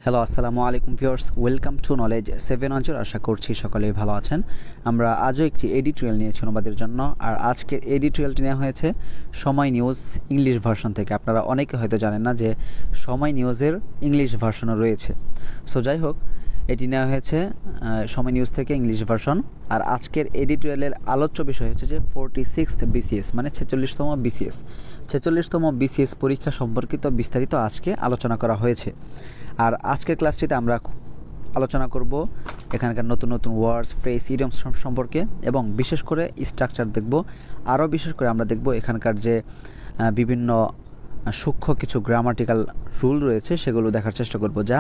Hello, আসসালামু আলাইকুম viewers, welcome to knowledge 7 অঞ্চল। আশা করছি সকলেই ভালো আছেন। আমরা আজও একটি এডিটোরিয়াল নিয়েছি অনুবাদের জন্য। আর আজকের এডিটোরিয়ালটি নেওয়া হয়েছে সময় নিউজ ইংলিশ ভার্সন থেকে। আপনারা অনেকে হয়তো জানেন না যে সময় নিউজের ইংলিশ ভার্সনও রয়েছে। সো যাই হোক, এটি নেওয়া হয়েছে সময় নিউজ থেকে ইংলিশ ভার্সন। আর আজকের এডিটোরিয়ালের আলোচ্য বিষয় হচ্ছে যে 46th BCS মানে 46তম BCS 46তম BCS পরীক্ষা সম্পর্কিত বিস্তারিত আজকে আলোচনা করা হয়েছে। আর আজকের ক্লাসটিতে আমরা আলোচনা করব এখানকার নতুন নতুন ওয়ার্ডস, ফ্রেজ, ইডিয়মস সম্পর্কে এবং বিশেষ করে স্ট্রাকচার দেখব। আরও বিশেষ করে আমরা দেখব এখানকার যে বিভিন্ন সূক্ষ্ম কিছু গ্রামাটিক্যাল রুল রয়েছে সেগুলো দেখার চেষ্টা করব, যা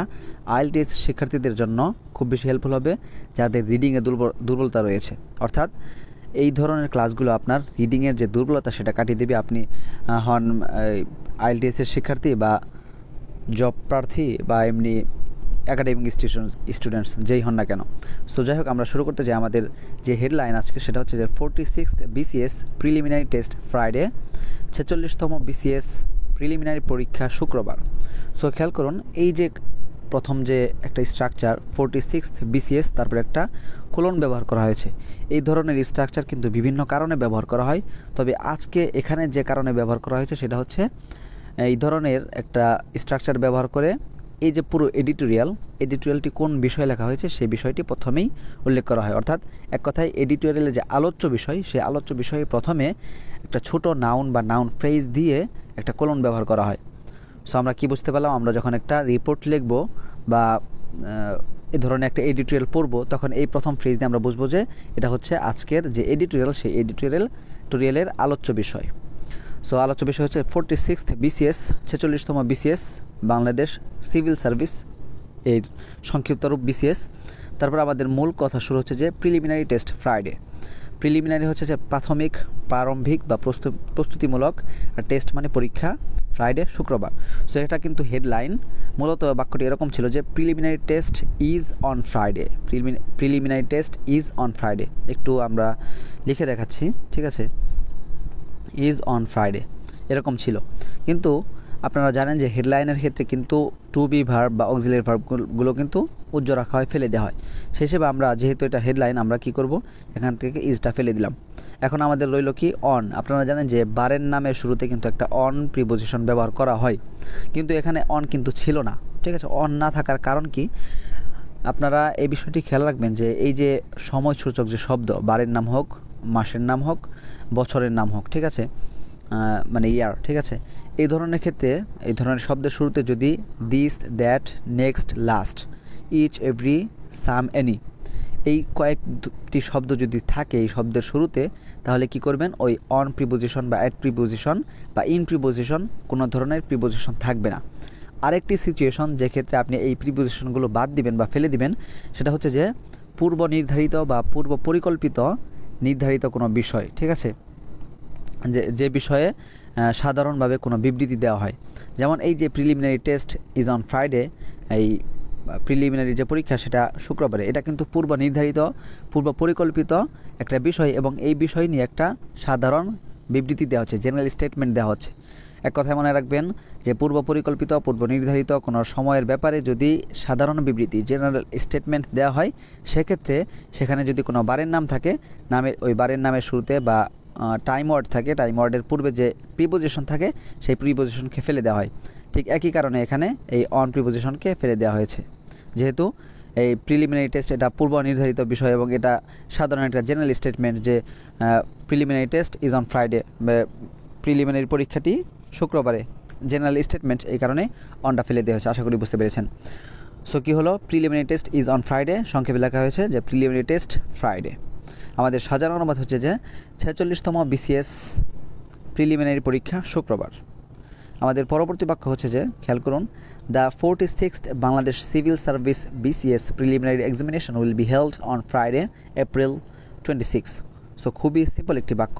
IELTS শিক্ষার্থীদের জন্য খুব বেশি হেল্পফুল হবে যাদের রিডিংয়ে দুর্বলতা রয়েছে। অর্থাৎ এই ধরনের ক্লাসগুলো আপনার রিডিংয়ের যে দুর্বলতা সেটা কাটিয়ে দেবে। আপনি হন IELTS-এর শিক্ষার্থী বা জব প্রার্থী বা এমনি একাডেমিক স্টুডেন্টস যেই হন না কেন। সো যাই হোক, আমরা শুরু করতে যাই। আমাদের যে হেডলাইন আজকে সেটা হচ্ছে যে 46th BCS preliminary test Friday, 46তম BCS প্রিলিমিনারি পরীক্ষা শুক্রবার। সো খেয়াল করুন, এই যে প্রথম যে একটা স্ট্রাকচার 46th BCS, তারপরে একটা কোলন ব্যবহার করা হয়েছে। এই ধরনের স্ট্রাকচার কিন্তু বিভিন্ন কারণে ব্যবহার করা হয়, তবে আজকে এখানে যে কারণে ব্যবহার করা হয়েছে সেটা হচ্ছে এই ধরনের একটা স্ট্রাকচার ব্যবহার করে এই যে পুরো এডিটোরিয়ালটি কোন বিষয়ে লেখা হয়েছে সেই বিষয়টি প্রথমেই উল্লেখ করা হয়। অর্থাৎ এক কথায় এডিটোরিয়ালের যে আলোচ্য বিষয়, সেই আলোচ্য বিষয়ে প্রথমে একটা ছোট নাউন বা নাউন ফ্রেজ দিয়ে একটা কোলন ব্যবহার করা হয়। সো আমরা কি বুঝতে পারলাম, আমরা যখন একটা রিপোর্ট লিখব বা এই ধরনের একটা এডিটোরিয়াল পড়ব, তখন এই প্রথম ফ্রেজ দিয়ে আমরা বুঝবো যে এটা হচ্ছে আজকের যে এডিটোরিয়াল, সেই এডিটোরিয়ালের আলোচ্য বিষয়। সো আলোচ্য বিষয় হচ্ছে 46th BCS 46তম BCS Bangladesh civil service, এর সংক্ষিপ্ত রূপ BCS। তারপর আমাদের মূল কথা শুরু হচ্ছে যে প্রিলিমিনারি টেস্ট ফ্রাইডে। প্রিলিমিনারি হচ্ছে যে প্রারম্ভিক বা প্রস্তুতিমূলক, আর টেস্ট মানে পরীক্ষা, ফ্রাইডে শুক্রবার। সো এটা কিন্তু হেডলাইন। মূলত বাক্যটি এরকম ছিল যে preliminary test is on Friday, preliminary test is on Friday. একটু আমরা লিখে দেখাচ্ছি, ঠিক আছে। ইজ অন ফ্রাইডে এরকম ছিল, কিন্তু আপনারা জানেন যে হেডলাইনের ক্ষেত্রে কিন্তু টু বি ভার্ব বা অক্সিলারি ভার্বগুলো কিন্তু উজ্জ্ব রাখা হয়, ফেলে দেওয়া হয়। সেই হিসেবে আমরা যেহেতু এটা হেডলাইন, আমরা কি করব, এখান থেকে ইজটা ফেলে দিলাম। এখন আমাদের রইল কি, অন। আপনারা জানেন যে বারের নামের শুরুতে কিন্তু একটা অন প্রিপোজিশন ব্যবহার করা হয়, কিন্তু এখানে অন কিন্তু ছিল না, ঠিক আছে। অন না থাকার কারণ কি, আপনারা এই বিষয়টি খেয়াল রাখবেন যে এই যে সময়সূচক যে শব্দ, বারের নাম হোক, মাসের নাম হোক, বছরের নাম হোক, ঠিক আছে, মানে ইয়ার, ঠিক আছে, এই ধরনের ক্ষেত্রে এই ধরনের শব্দের শুরুতে যদি this, that, next, last, each, every, some, any, এই কয়েকটি শব্দ যদি থাকে এই শব্দের শুরুতে, তাহলে কি করবেন, ওই অন প্রিপোজিশন বা অ্যাট প্রিপোজিশন বা ইন প্রিপোজিশন, কোনো ধরনের প্রিপোজিশন থাকবে না। আরেকটি সিচুয়েশন যে ক্ষেত্রে আপনি এই প্রিপোজিশনগুলো বাদ দিবেন বা ফেলে দিবেন, সেটা হচ্ছে যে পূর্ব নির্ধারিত বা পূর্ব পরিকল্পিত নির্ধারিত কোনো বিষয়, ঠিক আছে, যে বিষয়ে সাধারণভাবে কোনো বিবৃতি দেওয়া হয়। যেমন এই যে preliminary test is on Friday, এই প্রিলিমিনারি যে পরীক্ষা সেটা শুক্রবারে, এটা কিন্তু পূর্ব নির্ধারিত, পূর্ব পরিকল্পিত একটা বিষয়, এবং এই বিষয় নিয়ে একটা সাধারণ বিবৃতি দেওয়া হচ্ছে, জেনারেল স্টেটমেন্ট দেওয়া হচ্ছে। এক কথায় মনে রাখবেন যে পূর্ব পরিকল্পিত, পূর্ব নির্ধারিত কোনো সময়ের ব্যাপারে যদি সাধারণ বিবৃতি, জেনারেল স্টেটমেন্ট দেওয়া হয়, সেক্ষেত্রে সেখানে যদি কোনো বারের নাম থাকে, ওই বারের নামের শুরুতে বা টাইম ওয়ার্ড থাকে, টাইম ওয়ার্ডের পূর্বে যে প্রিপোজিশন থাকে সেই প্রিপোজিশনকে ফেলে দেওয়া হয়। ঠিক একই কারণে এখানে এই অন প্রিপোজিশনকে ফেলে দেওয়া হয়েছে, যেহেতু এই প্রিলিমিনারি টেস্ট এটা পূর্ব নির্ধারিত বিষয় এবং এটা সাধারণ একটা জেনারেল স্টেটমেন্ট যে preliminary test is on Friday, preliminary পরীক্ষাটি শুক্রবারে, জেনারেল স্টেটমেন্ট, এই কারণে অনটা ফেলে দেওয়া হয়েছে। আশা করি বুঝতে পেরেছেন। সো কী হলো, preliminary test is on Friday, সংক্ষেপে লেখা হয়েছে যে প্রিলিমিনারি টেস্ট ফ্রাইডে। আমাদের সাধারণ অনুবাদ হচ্ছে যে 46তম BCS প্রিলিমিনারি পরীক্ষা শুক্রবার। আমাদের পরবর্তী বাক্য হচ্ছে যে, খেয়াল করুন, the 46th Bangladesh civil service BCS preliminary examination will be held on Friday April 26। So খুবই সিম্পল একটি বাক্য।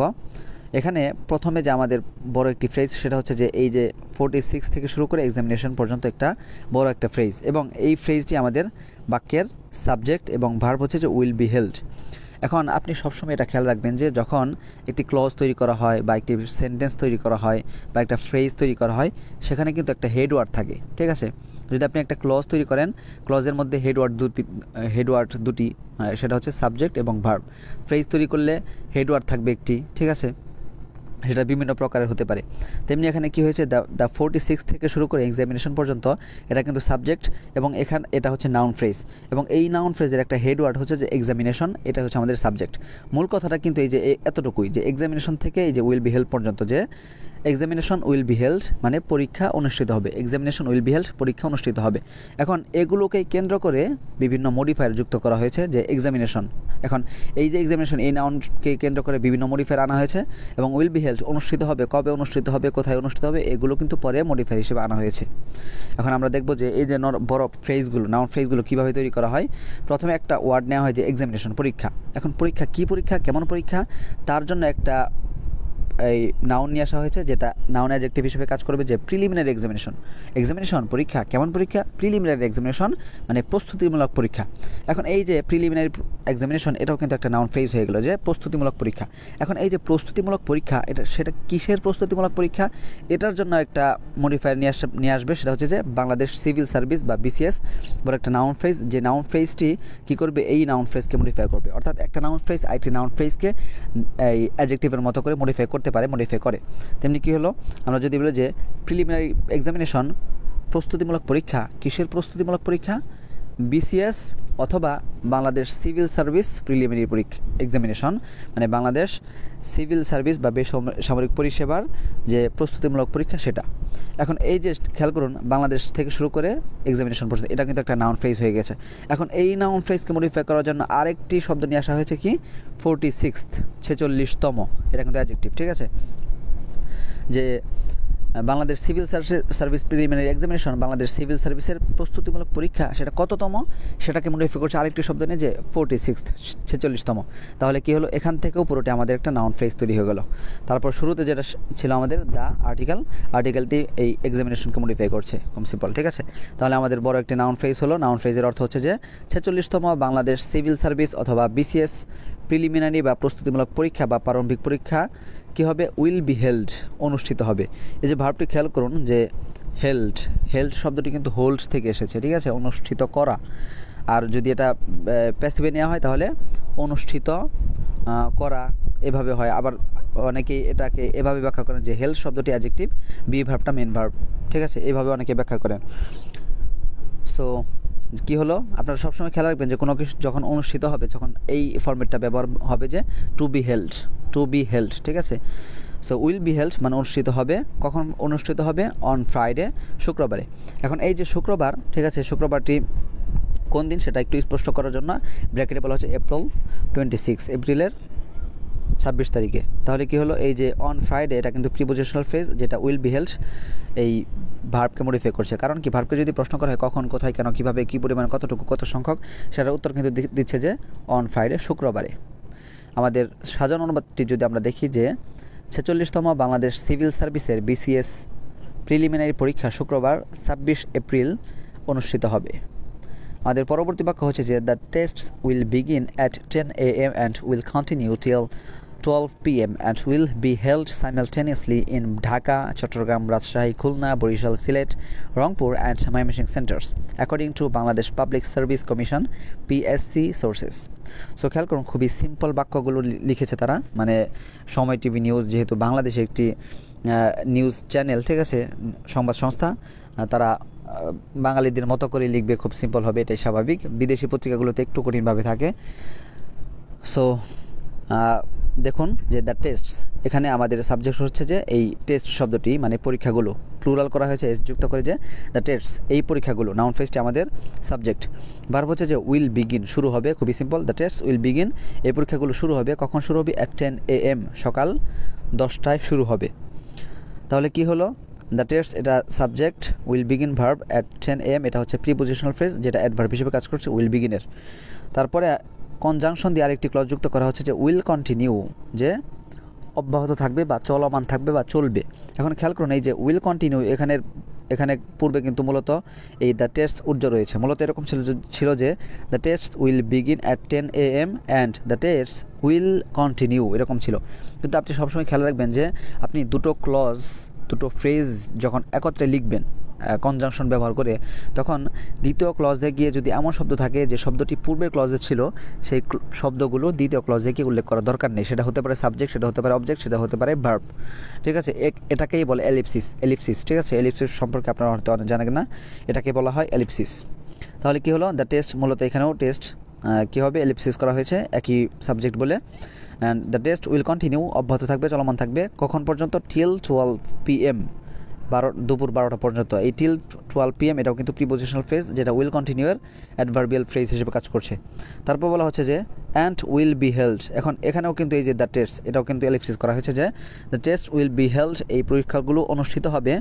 এখানে প্রথমে যে আমাদের বড় একটি ফ্রেজ, সেটা হচ্ছে যে এই যে 46 থেকে শুরু করে এক্সামিনেশন পর্যন্ত একটা বড় একটা ফ্রেজ, এবং এই ফ্রেজটি আমাদের বাক্যের সাবজেক্ট এবং ভার্ব হচ্ছে যে উইল বি হেল্ড। এখন আপনি সবসময় এটা খেয়াল রাখবেন যে যখন একটি ক্লজ তৈরি করা হয় বা একটি সেন্টেন্স তৈরি করা হয় বা একটা ফ্রেজ তৈরি করা হয়, সেখানে কিন্তু একটা হেড ওয়ার্ড থাকে, ঠিক আছে। যদি আপনি একটা ক্লজ তৈরি করেন, ক্লজের মধ্যে হেডওয়ার্ড দুটি, সেটা হচ্ছে সাবজেক্ট এবং ভার্ব। ফ্রেজ তৈরি করলে হেডওয়ার্ড থাকবে একটি, ঠিক আছে, সেটা বিভিন্ন প্রকারের হতে পারে। তেমনি এখানে কি হয়েছে, দ্য 46 থেকে শুরু করে এক্সামিনেশন পর্যন্ত এটা কিন্তু সাবজেক্ট, এবং এটা হচ্ছে নাউন ফ্রেজ, এবং এই নাউন ফ্রেজের একটা হেডওয়ার্ড হচ্ছে যে এক্সামিনেশন, এটা হচ্ছে আমাদের সাবজেক্ট। মূল কথাটা কিন্তু এই যে এতটুকুই, যে এক্সামিনেশন থেকে এই যে উইল বি হেল্ড পর্যন্ত, যে এক্সামিনেশন উইল বি হেল্ড মানে পরীক্ষা অনুষ্ঠিত হবে, এক্সামিনেশন উইল বি হেল্ড পরীক্ষা অনুষ্ঠিত হবে। এখন এগুলোকে কেন্দ্র করে বিভিন্ন মডিফায়ার যুক্ত করা হয়েছে, যে এক্সামিনেশন, এখন এই যে এক্সামিনেশন, এই নাউনকে কেন্দ্র করে বিভিন্ন মডিফায়ার আনা হয়েছে, এবং উইল বি হেল্ড অনুষ্ঠিত হবে, কবে অনুষ্ঠিত হবে, কোথায় অনুষ্ঠিত হবে, এগুলো কিন্তু পরে মডিফায়ার হিসেবে আনা হয়েছে। এখন আমরা দেখব যে এই যে বড় ফ্রেজগুলো, নাউন ফ্রেজগুলো কীভাবে তৈরি করা হয়। প্রথমে একটা ওয়ার্ড নেওয়া হয় যে এক্সামিনেশন, পরীক্ষা। এখন পরীক্ষা কী পরীক্ষা, কেমন পরীক্ষা, তার জন্য একটা এই নাউন নিয়ে আসা হয়েছে, যেটা নাউন অ্যাডজেক্টিভ হিসেবে কাজ করবে, যে প্রিলিমিনারি এক্সামিনেশন পরীক্ষা, কেমন পরীক্ষা, প্রিলিমিনারি এক্সামিনেশন মানে প্রস্তুতিমূলক পরীক্ষা। এখন এই যে প্রিলিমিনারি এক্সামিনেশন, এটাও কিন্তু একটা নাউন ফ্রেজ হয়ে গেল, যে প্রস্তুতিমূলক পরীক্ষা। এখন এই যে প্রস্তুতিমূলক পরীক্ষা, সেটা কিসের প্রস্তুতিমূলক পরীক্ষা, এটার জন্য একটা মডিফায়ার নিয়ে আসবে, সেটা হচ্ছে যে বাংলাদেশ সিভিল সার্ভিস বা বিসিএস বড় একটা নাউন ফ্রেজ, যে নাউন ফ্রেজটি কী করবে, এই নাউন ফ্রেজকে মডিফাই করবে। অর্থাৎ একটা নাউন ফ্রেজ আরেকটি নাউন ফ্রেজকে এই অ্যাডজেক্টিভের মতো করে মডিফাই করে। তেমনি কী হলো, আমরা যদি বলি যে প্রিলিমিনারি এক্সামিনেশন প্রস্তুতিমূলক পরীক্ষা, কিসের প্রস্তুতিমূলক পরীক্ষা, বিসিএস অথবা Bangladesh civil service preliminary examination, মানে বাংলাদেশ সিভিল সার্ভিস বা বেসামরিক পরিষেবার যে প্রস্তুতিমূলক পরীক্ষা সেটা। এখন এই যে খেয়াল করুন, বাংলাদেশ থেকে শুরু করে এক্সামিনেশন পর্যন্ত, এটা কিন্তু একটা নাউন ফ্রেজ হয়ে গেছে। এখন এই নাউন ফ্রেজকে মডিফাই করার জন্য আরেকটি শব্দ নিয়ে আসা হয়েছে, কি 46তম, এটা কিন্তু অ্যাডজেক্টিভ, ঠিক আছে। যে Bangladesh civil service preliminary examination, Bangladesh civil সার্ভিসের প্রস্তুতিমূলক পরীক্ষা, সেটা কততম, সেটাকে মডিফাই করছে আরেকটি শব্দ নিয়ে, যে 46তম। তাহলে কি হলো, এখান থেকেও পুরোটি আমাদের একটা নাউন ফ্রেজ তৈরি হয়ে গেল। তারপর শুরুতে যেটা ছিল আমাদের দ্য আর্টিকেলটি এই এক্সামিনেশনকে মডিফাই করছে, খুব সিম্পল, ঠিক আছে। তাহলে আমাদের বড় একটি নাউন ফ্রেজ হলো। নাউন ফ্রেজের অর্থ হচ্ছে যে 46তম বাংলাদেশ সিভিল সার্ভিস অথবা বিসিএস প্রিলিমিনারি বা প্রস্তুতিমূলক পরীক্ষা বা প্রারম্ভিক পরীক্ষা কী হবে, উইল বি হেল্ড অনুষ্ঠিত হবে। এই যে ভার্বটি খেয়াল করুন, যে হেল্ড শব্দটি কিন্তু হোল্ড থেকে এসেছে, ঠিক আছে, অনুষ্ঠিত করা। আর যদি এটা প্যাসিভে নেওয়া হয় তাহলে অনুষ্ঠিত করা এভাবে হয়। আবার অনেকেই এটাকে এভাবে ব্যাখ্যা করেন যে হেল্ড শব্দটি অ্যাডজেক্টিভ, বি ভার্বটা মেন ভার্ব, ঠিক আছে, এইভাবে অনেকে ব্যাখ্যা করেন। সো কী হলো, আপনারা সবসময় খেয়াল রাখবেন যে কোনো কিছু যখন অনুষ্ঠিত হবে তখন এই ফরম্যাটটা ব্যবহার হবে, যে টু বি হেল্ড, ঠিক আছে। সো উইল বি হেল্ড মানে অনুষ্ঠিত হবে, কখন অনুষ্ঠিত হবে, অন ফ্রাইডে, শুক্রবারে। এখন এই যে শুক্রবার, ঠিক আছে, শুক্রবারটি কোন দিন সেটা একটু স্পষ্ট করার জন্য ব্র্যাকেটে বলা হচ্ছে এপ্রিলের 26 তারিখে। তাহলে কি হলো, এই যে অন ফ্রাইডে, এটা কিন্তু প্রিপোজিশনাল ফ্রেজ, যেটা উইল বি হেল্ড এই ভার্বকে মডিফাই করছে। কারণ কি, ভার্বকে যদি প্রশ্ন করা হয় কখন, কোথায়, কেন, কীভাবে, কী পরিমাণ, কতটুকু, কত সংখ্যক, সেটার উত্তর কিন্তু দিচ্ছে যে অন ফ্রাইডে, শুক্রবারে। আমাদের সাজানো অনুবাদটি যদি আমরা দেখি, যে 46তম বাংলাদেশ সিভিল সার্ভিসের বিসিএস প্রিলিমিনারি পরীক্ষা শুক্রবার 26 এপ্রিল অনুষ্ঠিত হবে। আমাদের পরবর্তী বাক্য হচ্ছে যে the tastes will begin at 10 AM and will continue till 12 PM and will be held simultaneously in Dhaka, Chattogram, Rajshahi, Khulna, Borishal, Sylhet, Rangpur and Mymensingh centers, according to Bangladesh Public Service Commission PSC sources. So খেয়াল করুন, খুবই simple বাক্যগুলো লিখেছে তারা, মানে সময় TV news যেহেতু বাংলাদেশে একটি নিউজ চ্যানেল, ঠিক আছে, সংবাদ সংস্থা, তারা বাঙালিদের মতো করে লিখবে, খুব সিম্পল হবে, এটাই স্বাভাবিক। বিদেশি পত্রিকাগুলোতে একটু কঠিনভাবে থাকে। সো দেখুন যে দ্য টেস্টস, এখানে আমাদের সাবজেক্ট হচ্ছে যে এই টেস্ট শব্দটি মানে পরীক্ষাগুলো, প্লুরাল করা হয়েছে এস যুক্ত করে, যে দ্য টেস্টস এই পরীক্ষাগুলো, নাউন ফ্রেজটি আমাদের সাবজেক্ট। ভার্ব হচ্ছে যে উইল বিগিন, শুরু হবে, খুবই simple, the tastes will begin, এই পরীক্ষাগুলো শুরু হবে, কখন শুরু হবে, অ্যাট 10 AM সকাল 10টায় শুরু হবে। তাহলে কি হলো, দ্য টেস্টস এটা subject, will begin verb, at 10 AM এটা হচ্ছে প্রিপোজিশনাল ফ্রেজ, যেটা অ্যাডভার্ব হিসেবে কাজ করছে উইল বিগিনের। তারপরে কনজাংশন দিয়ে আরেকটি ক্লজ যুক্ত করা হচ্ছে যে উইল কন্টিনিউ, যে অব্যাহত থাকবে বা চলমান থাকবে বা চলবে। এখন খেয়াল করুন, এই যে উইল কন্টিনিউ, এখানে পূর্বে কিন্তু মূলত এই দ্য টেস্ট উজ্জ্ব রয়েছে, মূলত এরকম ছিল যে the test will begin at 10 AM and the test will continue, এরকম ছিল। কিন্তু আপনি সবসময় খেয়াল রাখবেন যে আপনি দুটো ফ্রেজ যখন একত্রে লিখবেন, কনজাংশন ব্যবহার করে, তখন দ্বিতীয় ক্লজে গিয়ে যদি এমন শব্দ থাকে যে শব্দটি পূর্বের ক্লজে ছিল, সেই শব্দগুলো দ্বিতীয় ক্লজে গিয়ে উল্লেখ করার দরকার নেই। সেটা হতে পারে সাবজেক্ট, সেটা হতে পারে অবজেক্ট, সেটা হতে পারে ভার্ব। ঠিক আছে, এটাকেই বলে এলিপসিস। ঠিক আছে, এলিপসিস সম্পর্কে আপনারা হয়তো অনেক জানেন না, এটাকে বলা হয় এলিপসিস। তাহলে কি হলো, দ্য টেস্ট, মূলত এখানেও টেস্ট কী হবে, এলিপসিস করা হয়েছে একই সাবজেক্ট বলে। And the test will continue, অব্যাহত থাকবে, চলমান থাকবে, কখন পর্যন্ত, টিল 12 PM, দুপুর 12টা পর্যন্ত। এই টিল 12 PM এটাও কিন্তু প্রিপোজিশনাল ফ্রেজ, যেটা উইল কন্টিনিউয়ের অ্যাডভার্বিয়াল ফ্রেজ হিসেবে কাজ করছে। তারপর বলা হচ্ছে যে অ্যান্ড উইল বি হেল্ড, এখন এখানেও কিন্তু এই যে দ্য টেস্ট, এটাও কিন্তু এলিপসিস করা হয়েছে যে the test will be held, এই পরীক্ষাগুলো অনুষ্ঠিত হবে।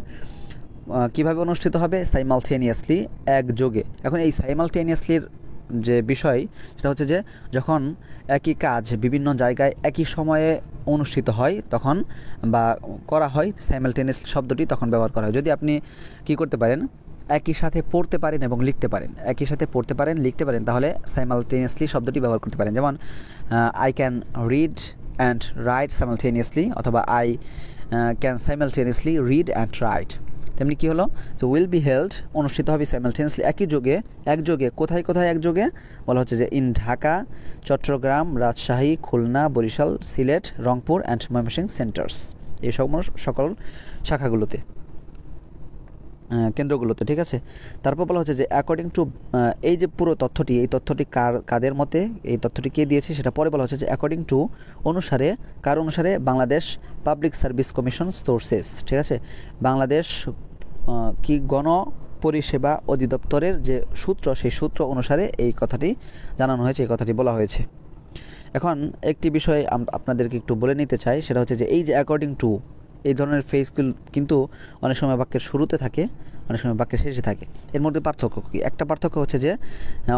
কীভাবে অনুষ্ঠিত হবে, সাইমালটেনিয়াসলি, একযোগে। এখন এই সাইমালটেনিয়াসলির যে বিষয়, সেটা হচ্ছে যে যখন একই কাজ বিভিন্ন জায়গায় একই সময়ে অনুষ্ঠিত হয় তখন, বা করা হয়, সাইমালটেনিয়াস শব্দটি তখন ব্যবহার করা হয়। যদি আপনি কি করতে পারেন, একই সাথে পড়তে পারেন এবং লিখতে পারেন, একই সাথে পড়তে পারেন, লিখতে পারেন, তাহলে সাইমালটেনিয়াসলি শব্দটি ব্যবহার করতে পারেন। যেমন I can read and write simultaneously, অথবা I can simultaneously read and write. তেমনি কী হলো, তো উইল বি হেল্ড, অনুষ্ঠিত হবে সাইমালটেনিয়াসলি, একযোগে। কোথায় একযোগে, বলা হচ্ছে যে in Dhaka, Chittagong, Rajshahi, Khulna, Barisal, Sylhet, Rangpur and Mymensingh centres, এই সকল শাখাগুলোতে, কেন্দ্রগুলোতে। ঠিক আছে, তারপর বলা হচ্ছে যে অ্যাকর্ডিং টু, এই যে পুরো তথ্যটি, এই তথ্যটি কাদের মতে, এই তথ্যটি কে দিয়েছে সেটা পরে বলা হচ্ছে যে অ্যাকর্ডিং টু, অনুসারে, কার অনুসারে, Bangladesh public service commission sources. ঠিক আছে, বাংলাদেশ কি গণ পরিষেবা অধিদপ্তরের যে সূত্র, সেই সূত্র অনুসারে এই কথাটি জানানো হয়েছে, এই কথাটি বলা হয়েছে। এখন একটি বিষয় আপনাদেরকে একটু বলে নিতে চাই, সেটা হচ্ছে যে এই যে অ্যাকর্ডিং টু, এই ধরনের ফ্রেজগুলো কিন্তু অনেক সময় বাক্যের শুরুতে থাকে, অনেক সময় বাক্যের শেষে থাকে। এর মধ্যে পার্থক্য কী? একটা পার্থক্য হচ্ছে যে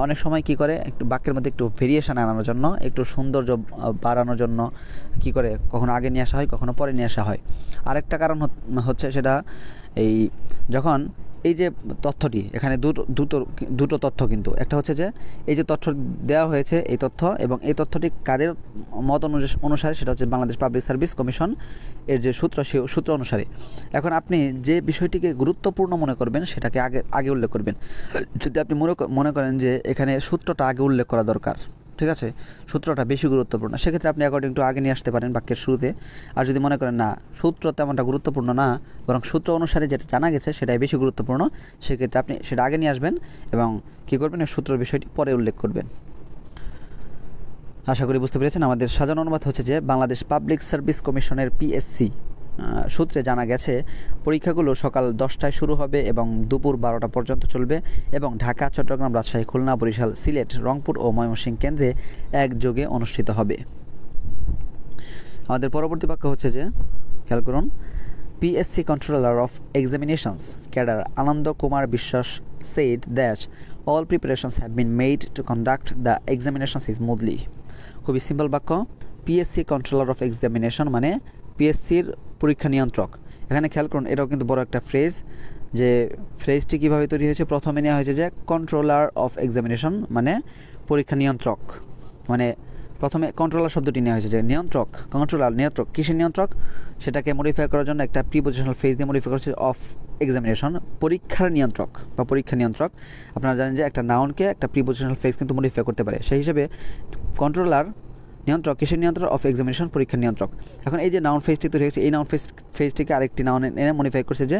অনেক সময় কি করে, একটু বাক্যের মধ্যে একটু ভেরিয়েশন আনানোর জন্য, একটু সৌন্দর্য বাড়ানোর জন্য কি করে, কখনো আগে নিয়ে আসা হয়, কখনো পরে নিয়ে আসা হয়। আরেকটা কারণ হচ্ছে সেটা এই যখন এই যে তথ্যটি, এখানে দুটো তথ্য, কিন্তু একটা হচ্ছে যে এই যে তথ্য দেওয়া হয়েছে, এই তথ্য, এবং এই তথ্যটি কাদের মত অনুসারে, সেটা হচ্ছে বাংলাদেশ পাবলিক সার্ভিস কমিশন এর যে সূত্র, সেই সূত্র অনুসারে। এখন আপনি যে বিষয়টিকে গুরুত্বপূর্ণ মনে করবেন সেটাকে আগে উল্লেখ করবেন। যদি আপনি মনে করেন যে এখানে সূত্রটা আগে উল্লেখ করা দরকার, ঠিক আছে, সূত্রটা বেশি গুরুত্বপূর্ণ, সেক্ষেত্রে আপনি অ্যাকর্ডিং টু আগে নিয়ে আসতে পারেন বাক্যের শুরুতে। আর যদি মনে করেন না, সূত্র তেমনটা গুরুত্বপূর্ণ না, বরং সূত্র অনুসারে যেটা জানা গেছে সেটাই বেশি গুরুত্বপূর্ণ, সেক্ষেত্রে আপনি সেটা আগে নিয়ে আসবেন এবং কী করবেন, এই সূত্রের বিষয়টি পরে উল্লেখ করবেন। আশা করি বুঝতে পেরেছেন। আমাদের সাজানো অনুবাদ হচ্ছে যে বাংলাদেশ পাবলিক সার্ভিস কমিশনের PSC সূত্রে জানা গেছে পরীক্ষাগুলো সকাল 10টায় শুরু হবে এবং দুপুর 12টা পর্যন্ত চলবে, এবং ঢাকা, চট্টগ্রাম, রাজশাহী, খুলনা, বরিশাল, সিলেট, রংপুর ও ময়মনসিংহ কেন্দ্রে একযোগে অনুষ্ঠিত হবে। আমাদের পরবর্তী বাক্য হচ্ছে যে, খেয়াল করুন, PSC Controller of Examinations Cadre Anand Kumar বিশ্বাস said that all preparations have been made to conduct the examinations smoothly. খুবই সিম্পল বাক্য। PSC Controller of Examination মানে PSCর পরীক্ষা নিয়ন্ত্রক। এখানে খেয়াল করুন, এটাও কিন্তু বড় একটা ফ্রেজ, যে ফ্রেজটি কীভাবে তৈরি হয়েছে, প্রথমে নেওয়া হয়েছে যে কন্ট্রোলার অফ এক্সামিনেশন মানে পরীক্ষা নিয়ন্ত্রক, মানে প্রথমে কন্ট্রোলার শব্দটি নেওয়া হয়েছে যে নিয়ন্ত্রক, নিয়ন্ত্রক, কিসের নিয়ন্ত্রক, সেটাকে মডিফাই করার জন্য একটা প্রিপোজিশনাল ফ্রেজ দিয়ে মডিফাই করেছে অফ এক্সামিনেশন, পরীক্ষার নিয়ন্ত্রক বা পরীক্ষা নিয়ন্ত্রক। আপনারা জানেন যে একটা নাউনকে একটা প্রিপোজিশনাল ফ্রেজ কিন্তু মডিফাই করতে পারে, সেই হিসেবে কন্ট্রোলার, নিয়ন্ত্রক, কিসের নিয়ন্ত্রক, অফ এক্সামিনেশন, পরীক্ষার নিয়ন্ত্রক। এখন এই যে নাউন ফ্রেজটি তৈরি হয়েছে, এই নাউন ফ্রেজটিকে আরেকটি নাউন এনে মডিফাই করছে যে